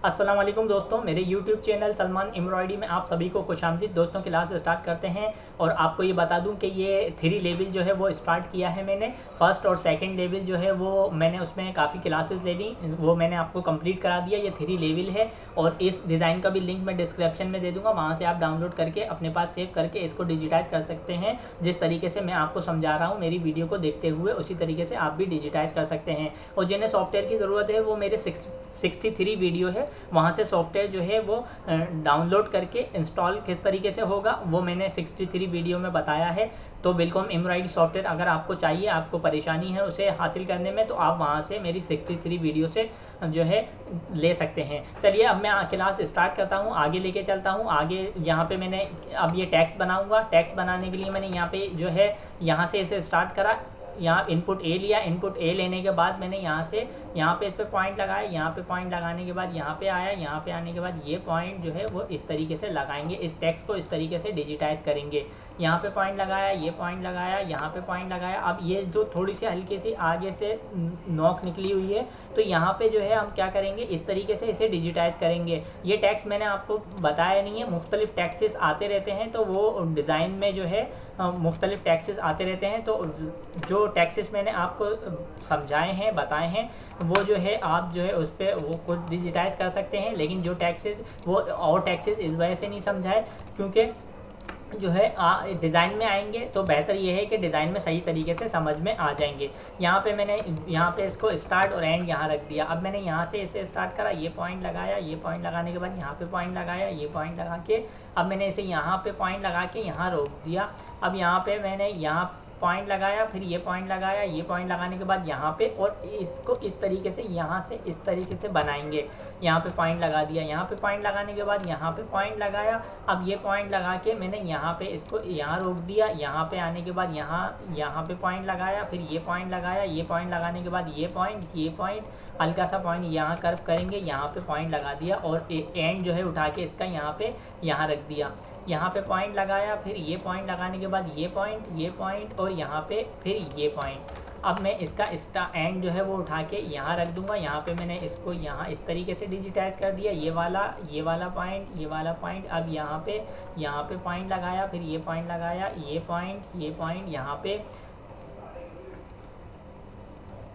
अस्सलाम वालेकुम दोस्तों, मेरे YouTube चैनल सलमान एम्ब्रॉयडरी में आप सभी को खुशामदीद। दोस्तों क्लास स्टार्ट करते हैं और आपको ये बता दूं कि ये 3 लेवल जो है वो स्टार्ट किया है मैंने। फर्स्ट और सेकंड लेवल जो है वो मैंने उसमें काफ़ी क्लासेस ले ली, वो मैंने आपको कंप्लीट करा दिया। ये 3 लेवल है और इस डिज़ाइन का भी लिंक मैं डिस्क्रिप्शन में दे दूँगा, वहाँ से आप डाउनलोड करके अपने पास सेव करके इसको डिजिटाइज़ कर सकते हैं। जिस तरीके से मैं आपको समझा रहा हूँ मेरी वीडियो को देखते हुए, उसी तरीके से आप भी डिजिटाइज़ कर सकते हैं। और जिन्हें सॉफ्टवेयर की ज़रूरत है वो मेरे 63 वीडियो है, वहाँ से सॉफ्टवेयर जो है वो डाउनलोड करके इंस्टॉल किस तरीके से होगा वो मैंने 63 वीडियो में बताया है। तो बिल्कुल एम्ब्रॉयडरी सॉफ्टवेयर अगर आपको चाहिए, आपको परेशानी है उसे हासिल करने में, तो आप वहाँ से मेरी 63 वीडियो से जो है ले सकते हैं। चलिए अब मैं क्लास स्टार्ट करता हूँ, आगे लेके चलता हूँ। आगे यहाँ पे मैंने अब ये टैक्स बनाऊँगा। टैक्स बनाने के लिए मैंने यहाँ पे जो है यहाँ से इसे स्टार्ट करा, यहाँ इनपुट ए लिया। इनपुट ए लेने के बाद मैंने यहाँ पे इस पर पॉइंट लगाया। यहाँ पे पॉइंट लगाने के बाद यहाँ पे आया। यहाँ पे आने के बाद ये पॉइंट जो है वो इस तरीके से लगाएंगे, इस टेक्स्ट को इस तरीके से डिजिटाइज करेंगे। यहाँ पे पॉइंट लगाया, ये पॉइंट लगाया, यहाँ पे पॉइंट लगाया। अब ये जो थोड़ी सी हल्की सी आगे से नोक निकली हुई है, तो यहाँ पे जो है हम क्या करेंगे, इस तरीके से इसे डिजिटाइज करेंगे। ये टैक्स मैंने आपको बताया नहीं है, मुख्तलिफ टैक्सेस आते रहते हैं, तो वो डिज़ाइन में जो है मुख्तलिफ टैक्सेस आते रहते हैं। तो जो टैक्सेस मैंने आपको समझाए हैं, बताए हैं, वो जो है आप जो है उस पर वो खुद डिजिटाइज कर सकते हैं। लेकिन जो टैक्सेस वो और टैक्सेस इस वजह से नहीं समझाए क्योंकि जो है डिज़ाइन में आएंगे तो बेहतर ये है कि डिज़ाइन में सही तरीके से समझ में आ जाएंगे। यहाँ पे मैंने यहाँ पे इसको स्टार्ट और एंड यहाँ रख दिया। अब मैंने यहाँ से इसे स्टार्ट करा, ये पॉइंट लगाया, ये पॉइंट लगाने के बाद यहाँ पे पॉइंट लगाया, ये पॉइंट लगा के अब मैंने इसे यहाँ पे पॉइंट लगा के यहाँ रोक दिया। अब यहाँ पे मैंने यहाँ पॉइंट लगाया, फिर ये पॉइंट लगाया, ये पॉइंट लगाने के बाद यहाँ पे, और इसको इस तरीके से यहाँ से इस तरीके से बनाएंगे। यहाँ पे पॉइंट लगा दिया, यहाँ पे पॉइंट लगाने के बाद यहाँ पे पॉइंट लगाया। अब ये पॉइंट लगा के मैंने यहाँ पे इसको यहाँ रोक दिया। यहाँ पे आने के बाद यहाँ पे पॉइंट लगाया, फिर ये पॉइंट लगाया, ये पॉइंट लगाने के बाद ये पॉइंट हल्का सा पॉइंट यहाँ कर्व करेंगे, यहाँ पे पॉइंट लगा दिया और एंड जो है उठा के इसका यहाँ रख दिया। यहाँ पे पॉइंट लगाया, फिर ये पॉइंट लगाने के बाद ये पॉइंट और यहाँ पे फिर ये पॉइंट। अब मैं इसका एंड जो है वो उठा के यहाँ रख दूंगा। यहाँ पे मैंने इसको यहाँ इस तरीके से डिजिटाइज कर दिया, ये वाला पॉइंट। अब यहाँ पे पॉइंट लगाया, फिर ये पॉइंट लगाया, ये पॉइंट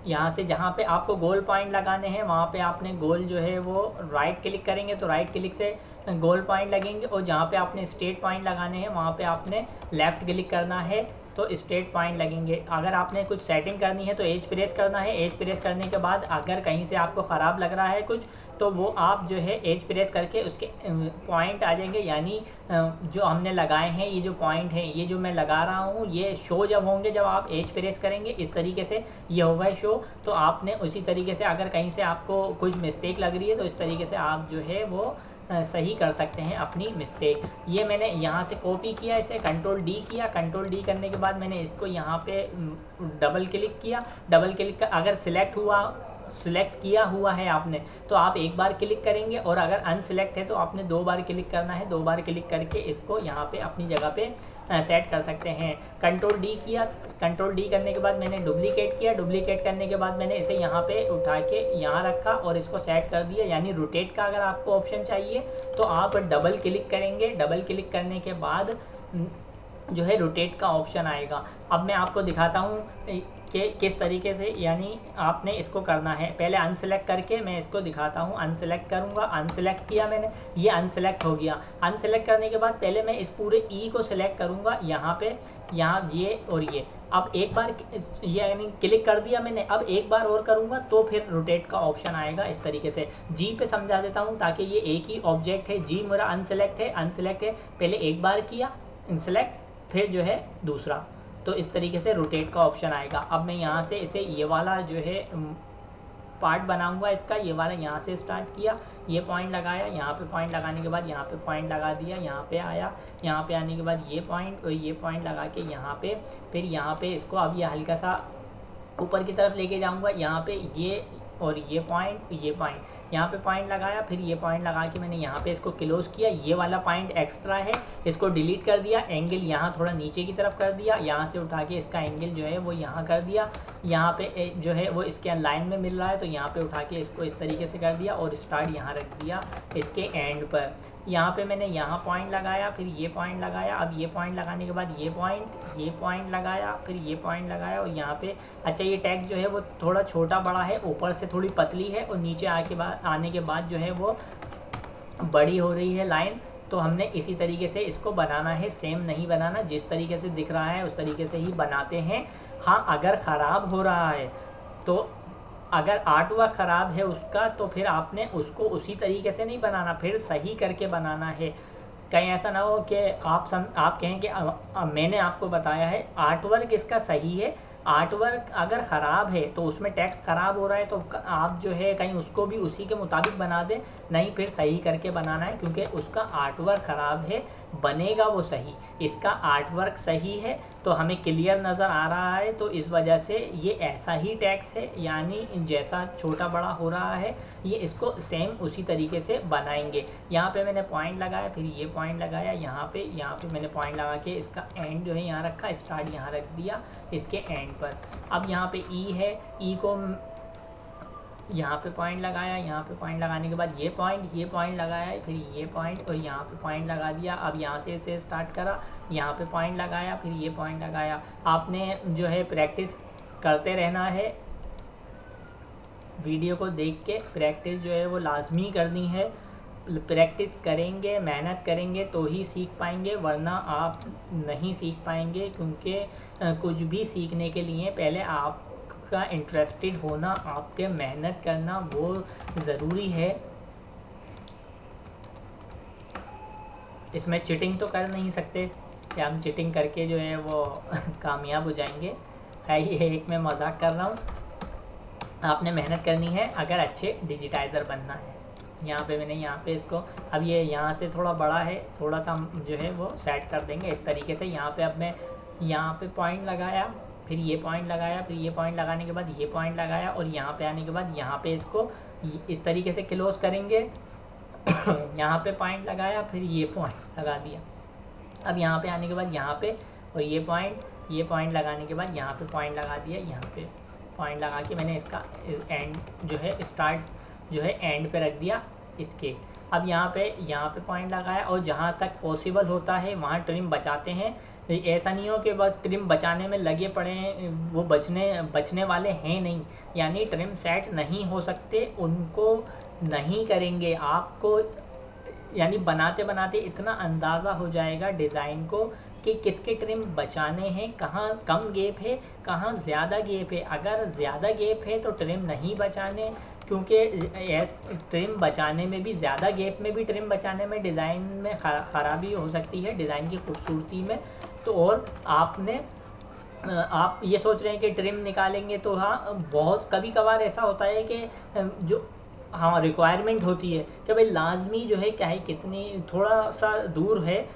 यहाँ से जहाँ पे आपको गोल पॉइंट लगाने हैं वहाँ पे आपने गोल जो है वो राइट क्लिक करेंगे तो राइट क्लिक से गोल पॉइंट लगेंगे, और जहाँ पे आपने स्ट्रेट पॉइंट लगाने हैं वहाँ पे आपने लेफ़्ट क्लिक करना है तो स्ट्रेट पॉइंट लगेंगे। अगर आपने कुछ सेटिंग करनी है तो एज प्रेस करना है। एज प्रेस करने के बाद अगर कहीं से आपको ख़राब लग रहा है कुछ, तो वो आप जो है एज प्रेस करके उसके पॉइंट आ जाएंगे। यानी जो हमने लगाए हैं, ये जो पॉइंट है, ये जो मैं लगा रहा हूँ, ये शो जब होंगे जब आप एज प्रेस करेंगे, इस तरीके से ये होगा शो। तो आपने उसी तरीके से अगर कहीं से आपको कुछ मिस्टेक लग रही है तो इस तरीके से आप जो है वो सही कर सकते हैं अपनी मिस्टेक। ये मैंने यहाँ से कॉपी किया, इसे कंट्रोल डी किया। कंट्रोल डी करने के बाद मैंने इसको यहाँ पे डबल क्लिक किया। डबल क्लिक कर अगर सिलेक्ट किया हुआ है आपने तो आप एक बार क्लिक करेंगे, और अगर अनसिलेक्ट है तो आपने 2 बार क्लिक करना है। 2 बार क्लिक करके इसको यहाँ पे अपनी जगह पे सेट कर सकते हैं। कंट्रोल डी किया। कंट्रोल डी करने के बाद मैंने डुप्लीकेट किया। डुप्लीकेट करने के बाद मैंने इसे यहाँ पे उठा के यहाँ रखा और इसको सेट कर दिया। यानी रोटेट का अगर आपको ऑप्शन चाहिए तो आप डबल क्लिक करेंगे। डबल क्लिक करने के बाद जो है रोटेट का ऑप्शन आएगा। अब मैं आपको दिखाता हूँ कि किस तरीके से यानी आपने इसको करना है। पहले अनसेलेक्ट करके मैं इसको दिखाता हूँ। अनसेलेक्ट करूँगा, अनसेलेक्ट किया मैंने, ये अनसेलेक्ट हो गया। अनसेलेक्ट करने के बाद पहले मैं इस पूरे ई को सिलेक्ट करूँगा, यहाँ ये और ये। अब एक बार ये यानी क्लिक कर दिया मैंने, अब एक बार और करूँगा तो फिर रोटेट का ऑप्शन आएगा इस तरीके से। जी पे समझा देता हूँ ताकि ये एक ही ऑब्जेक्ट है। जी मेरा अनसेलेक्ट है, पहले एक बार किया इनसेलेक्ट, फिर जो है दूसरा, तो इस तरीके से रोटेट का ऑप्शन आएगा। अब मैं यहाँ से इसे ये वाला जो है पार्ट बनाऊंगा इसका, ये वाला यहाँ से स्टार्ट किया, ये पॉइंट लगाया, यहाँ पे पॉइंट लगाने के बाद यहाँ पे पॉइंट लगा दिया, यहाँ पे आया, यहाँ पे आने के बाद ये पॉइंट और ये पॉइंट लगा के यहाँ पे, फिर यहाँ पे इसको अब ये हल्का सा ऊपर की तरफ लेके जाऊँगा। यहाँ पे ये और ये पॉइंट यहाँ पे पॉइंट लगाया, फिर ये पॉइंट लगा के मैंने यहाँ पे इसको क्लोज किया। ये वाला पॉइंट एक्स्ट्रा है, इसको डिलीट कर दिया। एंगल यहाँ थोड़ा नीचे की तरफ कर दिया, यहाँ से उठा के इसका एंगल जो है वो यहाँ कर दिया। यहाँ पे जो है वो इसके लाइन में मिल रहा है, तो यहाँ पे उठा के इसको इस तरीके से कर दिया और स्टार्ट यहाँ रख दिया इसके एंड पर। यहाँ पे मैंने यहाँ पॉइंट लगाया, फिर ये पॉइंट लगाया। अब ये पॉइंट लगाने के बाद ये पॉइंट लगाया, फिर ये पॉइंट लगाया और यहाँ पे अच्छा ये टैक्स जो है वो थोड़ा छोटा बड़ा है, ऊपर से थोड़ी पतली है और नीचे आने के बाद जो है वो बड़ी हो रही है लाइन। तो हमने इसी तरीके से इसको बनाना है, सेम नहीं बनाना, जिस तरीके से दिख रहा है उस तरीके से ही बनाते हैं। हाँ, अगर ख़राब हो रहा है तो अगर आर्ट वर्क ख़राब है उसका, तो फिर आपने उसको उसी तरीके से नहीं बनाना, फिर सही करके बनाना है। कहीं ऐसा ना हो कि आप कहें कि मैंने आपको बताया है आर्ट वर्क इसका सही है, आर्ट वर्क अगर ख़राब है तो उसमें टेक्स्ट ख़राब हो रहा है, तो आप जो है कहीं उसको भी उसी के मुताबिक बना दें। नहीं, फिर सही करके बनाना है, क्योंकि उसका आर्ट वर्क ख़राब है, बनेगा वो सही। इसका आर्ट वर्क सही है तो हमें क्लियर नज़र आ रहा है, तो इस वजह से ये ऐसा ही टैक्स है, यानी जैसा छोटा बड़ा हो रहा है ये इसको सेम उसी तरीके से बनाएंगे। यहाँ पे मैंने पॉइंट लगाया, फिर ये पॉइंट लगाया, यहाँ पे मैंने पॉइंट लगा के इसका एंड जो है यहाँ रखा, स्टार्ट यहाँ रख दिया इसके एंड पर। अब यहाँ पे ई है, ई को यहाँ पे पॉइंट लगाया, यहाँ पे पॉइंट लगाने के बाद ये पॉइंट लगाया, फिर ये पॉइंट और यहाँ पे पॉइंट लगा दिया। अब यहाँ से इसे स्टार्ट करा, यहाँ पे पॉइंट लगाया, फिर ये पॉइंट लगाया। आपने जो है प्रैक्टिस करते रहना है, वीडियो को देख के प्रैक्टिस जो है वो लाजमी करनी है। प्रैक्टिस करेंगे, मेहनत करेंगे तो ही सीख पाएंगे, वरना आप नहीं सीख पाएंगे। क्योंकि कुछ भी सीखने के लिए पहले आपका इंटरेस्टेड होना, आपके मेहनत करना वो ज़रूरी है। इसमें चीटिंग तो कर नहीं सकते कि हम चीटिंग करके जो है वो कामयाब हो जाएंगे, है ये एक मैं मजाक कर रहा हूँ। आपने मेहनत करनी है अगर अच्छे डिजिटाइज़र बनना है। यहाँ पे मैंने यहाँ पे इसको, अब ये यहाँ से थोड़ा बड़ा है, थोड़ा सा जो है वो सेट कर देंगे इस तरीके से। यहाँ पे अब मैं यहाँ पे पॉइंट लगाया, फिर ये पॉइंट लगाया, फिर ये पॉइंट लगाने के बाद ये पॉइंट लगाया और यहाँ पे आने के बाद यहाँ पे इसको इस तरीके से क्लोज करेंगे। यहाँ पे पॉइंट लगाया, फिर ये पॉइंट लगा दिया। अब यहाँ पे आने के बाद यहाँ पे और ये पॉइंट लगाने के बाद यहाँ पे पॉइंट लगा दिया। यहाँ पे पॉइंट लगा के मैंने इसका एंड जो है स्टार्ट जो है एंड पे रख दिया इसके। अब यहाँ पे पॉइंट लगाया और जहाँ तक पॉसिबल होता है वहाँ ट्रिम बचाते हैं। ऐसा नहीं हो कि बस ट्रिम बचाने में लगे पड़े हैं, वो बचने वाले हैं नहीं, यानी ट्रिम सेट नहीं हो सकते, उनको नहीं करेंगे। आपको यानी बनाते बनाते इतना अंदाज़ा हो जाएगा डिज़ाइन को कि किसके ट्रिम बचाने हैं, कहाँ कम गैप है, कहाँ ज़्यादा गैप है। अगर ज़्यादा गैप है तो ट्रिम नहीं बचाने, क्योंकि ट्रिम बचाने में भी, ज़्यादा गैप में भी ट्रिम बचाने में डिज़ाइन में ख़राबी हो सकती है, डिज़ाइन की खूबसूरती में। तो और आप ये सोच रहे हैं कि ट्रिम निकालेंगे तो हाँ, बहुत कभी कभार ऐसा होता है कि जो हाँ रिक्वायरमेंट होती है कि भाई लाजमी जो है क्या है, कितनी थोड़ा सा दूर है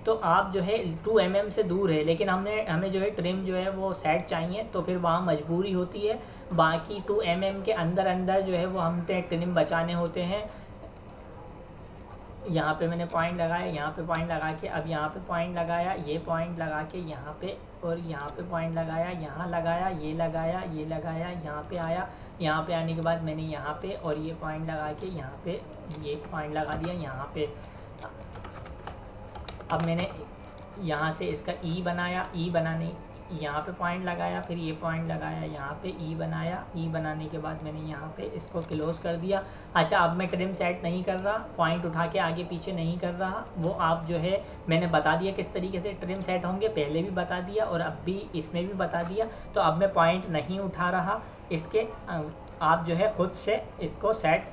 तो आप जो है 2 mm से दूर है, लेकिन हमें जो है ट्रिम जो है वो सेट चाहिए, तो फिर वहाँ मजबूरी होती है। बाकी 2 mm के अंदर जो है वो हम ट्रिम बचाने होते हैं। यहाँ पे मैंने पॉइंट लगाया, यहाँ पे पॉइंट लगा के अब यहाँ पे पॉइंट लगाया, ये पॉइंट लगा के यहाँ पे और यहाँ पे पॉइंट लगाया, यहाँ लगाया, ये लगाया, यहाँ पे आया। यहाँ पे आने के बाद मैंने यहाँ पे और ये पॉइंट लगा के यहाँ पे ये पॉइंट लगा दिया। यहाँ पे अब मैंने यहाँ से इसका ई बनाया, ई बनाने यहाँ पे पॉइंट लगाया, फिर ये पॉइंट लगाया, यहाँ पे ई बनाया, ई बनाने के बाद मैंने यहाँ पे इसको क्लोज कर दिया। अच्छा, अब मैं ट्रिम सेट नहीं कर रहा, पॉइंट उठा के आगे पीछे नहीं कर रहा, वो आप जो है मैंने बता दिया किस तरीके से ट्रिम सेट होंगे, पहले भी बता दिया और अब भी इसमें भी बता दिया। तो अब मैं पॉइंट नहीं उठा रहा इसके, आप जो है ख़ुद से इसको सेट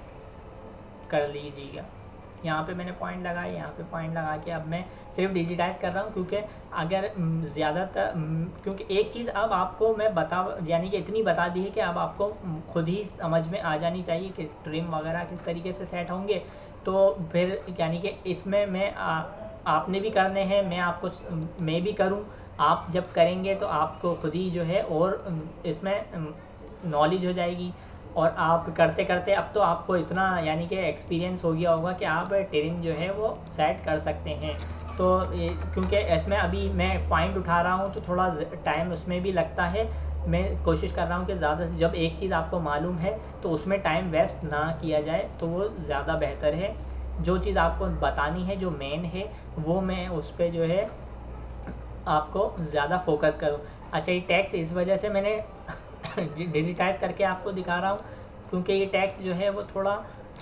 कर लीजिएगा। यहाँ पे मैंने पॉइंट लगाया, यहाँ पे पॉइंट लगा के अब मैं सिर्फ डिजिटाइज़ कर रहा हूँ, क्योंकि अगर ज़्यादातर क्योंकि एक चीज़ अब आपको मैं यानी कि इतनी बता दी है कि अब आपको खुद ही समझ में आ जानी चाहिए कि ट्रिम वगैरह किस तरीके से सेट होंगे। तो फिर यानी कि इसमें मैं आपने भी करने हैं, मैं भी करूँ, आप जब करेंगे तो आपको खुद ही जो है और इसमें नॉलेज हो जाएगी। और आप करते करते अब तो आपको इतना यानी कि एक्सपीरियंस हो गया होगा कि आप ट्रिम जो है वो सेट कर सकते हैं। तो क्योंकि इसमें अभी मैं पॉइंट उठा रहा हूँ तो थोड़ा टाइम उसमें भी लगता है। मैं कोशिश कर रहा हूँ कि ज़्यादा से जब एक चीज़ आपको मालूम है तो उसमें टाइम वेस्ट ना किया जाए, तो वो ज़्यादा बेहतर है। जो चीज़ आपको बतानी है, जो मेन है, वो मैं उस पर जो है आपको ज़्यादा फोकस करूँ। अच्छा, ये टैक्स इस वजह से मैंने डिजिटाइज करके आपको दिखा रहा हूँ क्योंकि ये टैक्स जो है वो थोड़ा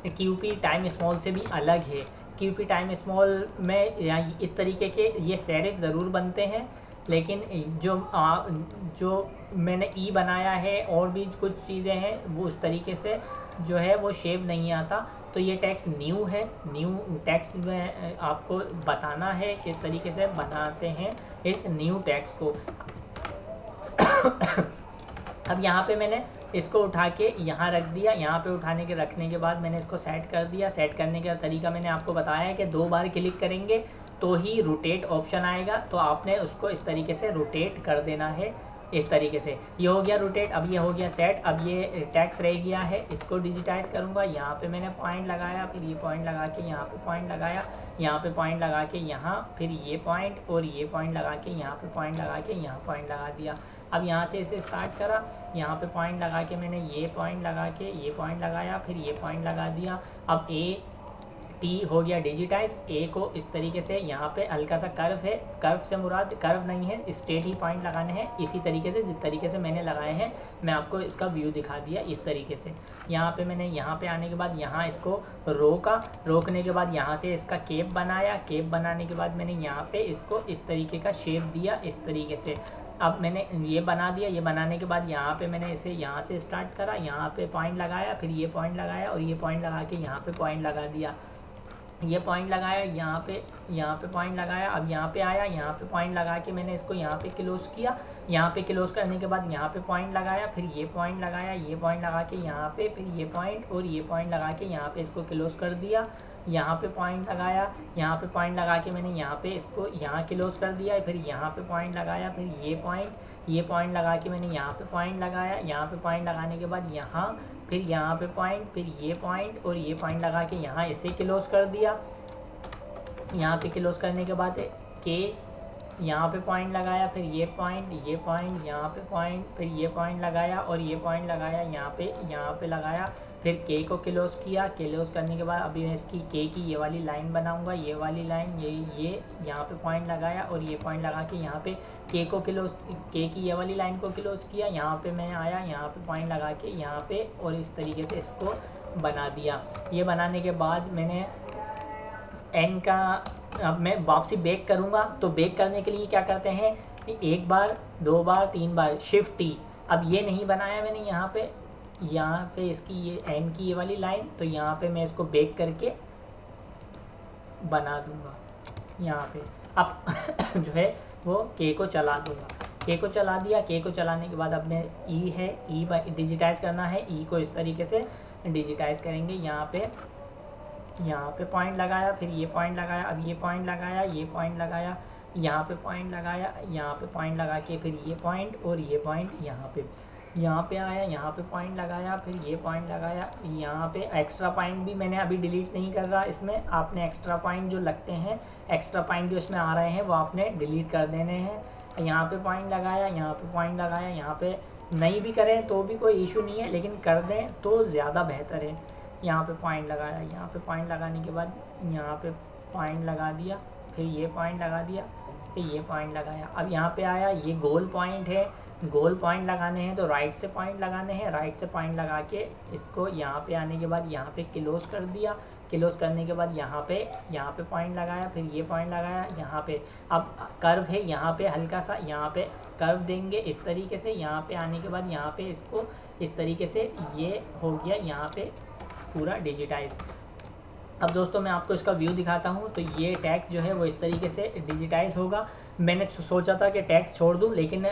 QP टाइम स्मॉल से भी अलग है। QP टाइम स्मॉल में इस तरीके के ये सेरिफ ज़रूर बनते हैं, लेकिन जो मैंने बनाया है और भी कुछ चीज़ें हैं वो उस तरीके से जो है वो शेप नहीं आता। तो ये टैक्स न्यू है। न्यू टैक्स में आपको बताना है किस तरीके से बनाते हैं इस न्यू टैक्स को। अब यहाँ पे मैंने इसको उठा के यहाँ रख दिया। यहाँ पे उठाने के रखने के बाद मैंने इसको सेट कर दिया। सेट करने का तरीका मैंने आपको बताया है कि 2 बार क्लिक करेंगे तो ही रोटेट ऑप्शन आएगा, तो आपने उसको इस तरीके से रोटेट कर देना है। इस तरीके से ये हो गया रोटेट। अब ये हो गया सेट। अब ये टैक्स रह गया है, इसको डिजिटाइज करूँगा। यहाँ पे मैंने पॉइंट लगाया, फिर ये पॉइंट लगा के यहाँ पे पॉइंट लगाया, यहाँ पे पॉइंट लगा के यहाँ, फिर ये पॉइंट और ये पॉइंट लगा के यहाँ पे पॉइंट लगा के यहाँ पॉइंट लगा दिया। अब यहाँ से इसे स्टार्ट करा, यहाँ पे पॉइंट लगा के मैंने ये पॉइंट लगा के ये पॉइंट लगाया, फिर ये पॉइंट लगा दिया। अब T हो गया डिजिटाइज। A को इस तरीके से यहाँ पे हल्का सा कर्व है, कर्व से मुराद कर्व नहीं है, स्ट्रेट ही पॉइंट लगाने हैं। इसी तरीके से जिस तरीके से मैंने लगाए हैं मैं आपको इसका व्यू दिखा दिया इस तरीके से। यहाँ पे मैंने यहाँ पे आने के बाद यहाँ इसको रोका, रोकने के बाद यहाँ से इसका केप बनाया। केप बनाने के बाद मैंने यहाँ पे इसको इस तरीके का शेप दिया इस तरीके से। अब मैंने ये बना दिया। ये बनाने के बाद यहाँ पे मैंने इसे यहाँ से स्टार्ट करा, यहाँ पे पॉइंट लगाया, फिर ये पॉइंट लगाया और ये पॉइंट लगा के यहाँ पे पॉइंट लगा दिया। ये पॉइंट लगाया, यहाँ पे पॉइंट लगाया। अब यहाँ पे आया, यहाँ पे पॉइंट लगा के मैंने इसको यहाँ पे क्लोज किया। यहाँ पे क्लोज करने के बाद यहाँ पे पॉइंट लगाया, फिर ये पॉइंट लगाया, ये पॉइंट लगा के यहाँ पे, फिर ये पॉइंट और ये पॉइंट लगा के यहाँ पे इसको क्लोज कर दिया। यहाँ पे पॉइंट लगाया, यहाँ पे पॉइंट लगा के मैंने यहाँ पे इसको यहाँ क्लोज कर दिया। फिर यहाँ पे पॉइंट लगाया, फिर ये पॉइंट लगा के मैंने यहाँ पे पॉइंट लगाया। यहाँ पे पॉइंट लगाने के बाद यहाँ, फिर यहाँ पे पॉइंट, फिर ये पॉइंट और ये पॉइंट लगा के यहाँ इसे क्लोज कर दिया। यहाँ पे क्लोज करने के बाद के यहाँ पे पॉइंट लगाया, फिर ये पॉइंट, यहाँ पे पॉइंट, फिर ये पॉइंट लगाया और ये पॉइंट लगाया, यहाँ पे लगाया। फिर के को क्लोज किया। क्लोज करने के बाद अभी मैं इसकी के की ये वाली लाइन बनाऊंगा। ये वाली लाइन ये यहाँ पे पॉइंट लगाया और ये पॉइंट लगा के यहाँ पे के की ये वाली लाइन को क्लोज किया। यहाँ पे मैं आया, यहाँ पे पॉइंट लगा के यहाँ पे और इस तरीके से इसको बना दिया। ये बनाने के बाद मैंने एन का, अब मैं वापसी बेक करूँगा। तो बेक करने के लिए क्या करते हैं, 1 बार 2 बार 3 बार शिफ्ट टी। अब ये नहीं बनाया मैंने यहाँ पे इसकी ये एन की ये वाली लाइन, तो यहाँ पे मैं इसको बेक करके बना दूँगा यहाँ पे। अब जो है वो के को चला दूँगा। के को चला दिया। के को चलाने के बाद अब मैं ई डिजिटाइज करना है। ई को इस तरीके से डिजिटाइज करेंगे। यहाँ पे पॉइंट लगाया, फिर ये पॉइंट लगाया, अब ये पॉइंट लगाया, ये पॉइंट लगाया, यहाँ पे पॉइंट लगाया, यहाँ पे पॉइंट लगा के फिर ये पॉइंट और ये पॉइंट यहाँ पे आया, यहाँ पे पॉइंट लगाया, फिर ये पॉइंट लगाया। यहाँ पे एक्स्ट्रा पॉइंट भी मैंने अभी डिलीट नहीं कर रहा। इसमें आपने एक्स्ट्रा पॉइंट जो लगते हैं, एक्स्ट्रा पॉइंट जो इसमें आ रहे हैं वो आपने डिलीट कर देने हैं। यहाँ पे पॉइंट लगाया, यहाँ पे पॉइंट लगाया। यहाँ पे नहीं भी करें तो भी कोई इशू नहीं है, लेकिन कर दें तो ज़्यादा बेहतर है। यहाँ पे पॉइंट लगाया, यहाँ पे पॉइंट लगाने के बाद यहाँ पे पॉइंट लगा दिया, फिर ये पॉइंट लगा दिया, फिर ये पॉइंट लगाया। अब यहाँ पे आया, ये गोल पॉइंट है। गोल पॉइंट लगाने हैं तो राइट से पॉइंट लगाने हैं। राइट से पॉइंट लगा के इसको यहाँ पे आने के बाद यहाँ पे क्लोज कर दिया। क्लोज करने के बाद यहाँ पे पॉइंट लगाया, फिर ये पॉइंट लगाया। यहाँ पे अब कर्व है, यहाँ पे हल्का सा यहाँ पे कर्व देंगे इस तरीके से। यहाँ पे आने के बाद यहाँ पे इसको इस तरीके से, ये हो गया यहाँ पे पूरा डिजिटाइज। अब दोस्तों मैं आपको इसका व्यू दिखाता हूँ। तो ये टैक्स जो है वो इस तरीके से डिजिटाइज होगा। मैंने सोचा था कि टैक्स छोड़ दूँ, लेकिन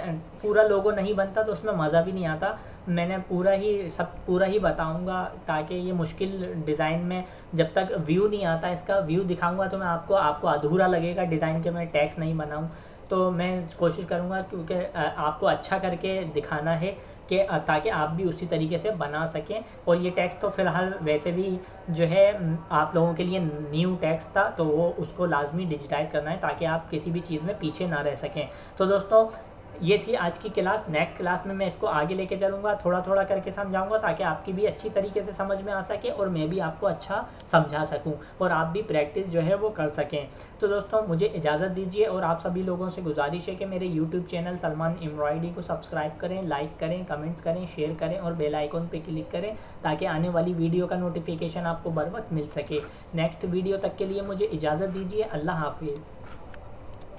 पूरा लोगो नहीं बनता तो उसमें मज़ा भी नहीं आता। मैंने पूरा ही बताऊँगा, ताकि ये मुश्किल डिज़ाइन में जब तक व्यू नहीं आता, इसका व्यू दिखाऊँगा तो मैं आपको अधूरा लगेगा डिज़ाइन के मैं टैक्स नहीं बनाऊँ। तो मैं कोशिश करूँगा, क्योंकि आपको अच्छा करके दिखाना है ताकि आप भी उसी तरीके से बना सकें। और ये टेक्स्ट तो फ़िलहाल वैसे भी जो है आप लोगों के लिए न्यू टेक्स्ट था, तो वो उसको लाजमी डिजिटाइज़ करना है ताकि आप किसी भी चीज़ में पीछे ना रह सकें। तो दोस्तों ये थी आज की क्लास। नेक्स्ट क्लास में मैं इसको आगे लेके चलूँगा, थोड़ा थोड़ा करके समझाऊँगा ताकि आपकी भी अच्छी तरीके से समझ में आ सके और मैं भी आपको अच्छा समझा सकूँ और आप भी प्रैक्टिस जो है वो कर सकें। तो दोस्तों मुझे इजाज़त दीजिए और आप सभी लोगों से गुजारिश है कि मेरे यूट्यूब चैनल सलमान एम्ब्रॉयडरी को सब्सक्राइब करें, लाइक करें, कमेंट्स करें, शेयर करें और बेल आइकन पर क्लिक करें ताकि आने वाली वीडियो का नोटिफिकेशन आपको बर वक्त मिल सके। नेक्स्ट वीडियो तक के लिए मुझे इजाज़त दीजिए। अल्लाह हाफिज़।